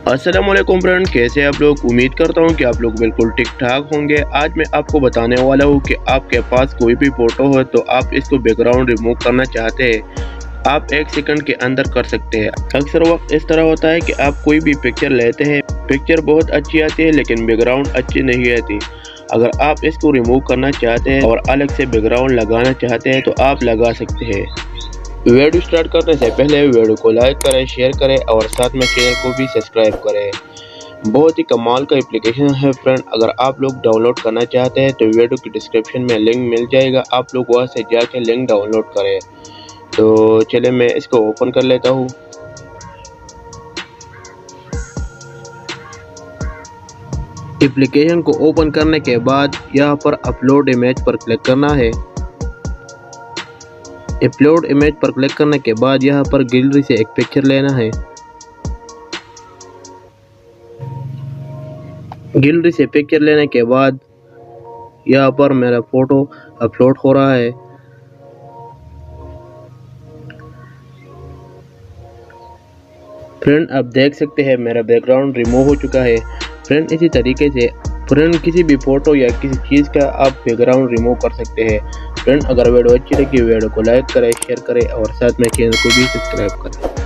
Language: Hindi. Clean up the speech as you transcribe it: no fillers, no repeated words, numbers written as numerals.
अस्सलाम वालेकुम फ्रेंड, कैसे आप लोग। उम्मीद करता हूँ कि आप लोग बिल्कुल ठीक ठाक होंगे। आज मैं आपको बताने वाला हूँ कि आपके पास कोई भी फ़ोटो हो तो आप इसको बैकग्राउंड रिमूव करना चाहते हैं, आप 1 सेकंड के अंदर कर सकते हैं। अक्सर वक्त इस तरह होता है कि आप कोई भी पिक्चर लेते हैं, पिक्चर बहुत अच्छी आती है लेकिन बैकग्राउंड अच्छी नहीं आती। अगर आप इसको रिमूव करना चाहते हैं और अलग से बैकग्राउंड लगाना चाहते हैं तो आप लगा सकते हैं। वीडियो स्टार्ट करने से पहले वीडियो को लाइक करें, शेयर करें और साथ में चैनल को भी सब्सक्राइब करें। बहुत ही कमाल का एप्लीकेशन है फ्रेंड। अगर आप लोग डाउनलोड करना चाहते हैं तो वीडियो की डिस्क्रिप्शन में लिंक मिल जाएगा, आप लोग वहां से जाके लिंक डाउनलोड करें। तो चलिए मैं इसको ओपन कर लेता हूँ। एप्लीकेशन को ओपन करने के बाद यहाँ पर अपलोड इमेज पर क्लिक करना है। अपलोड इमेज पर क्लिक करने के बाद यहाँ पर गैलरी से एक पिक्चर लेना है। गैलरी से पिक्चर लेने के बाद यहाँ पर मेरा फोटो अपलोड हो रहा है। फ्रेंड आप देख सकते हैं मेरा बैकग्राउंड रिमूव हो चुका है। फ्रेंड इसी तरीके से फ्रेंड किसी भी फोटो या किसी चीज़ का आप बैकग्राउंड रिमूव कर सकते हैं। फ्रेंड अगर वीडियो अच्छी लगी वीडियो को लाइक करें, शेयर करें और साथ में चैनल को भी सब्सक्राइब करें।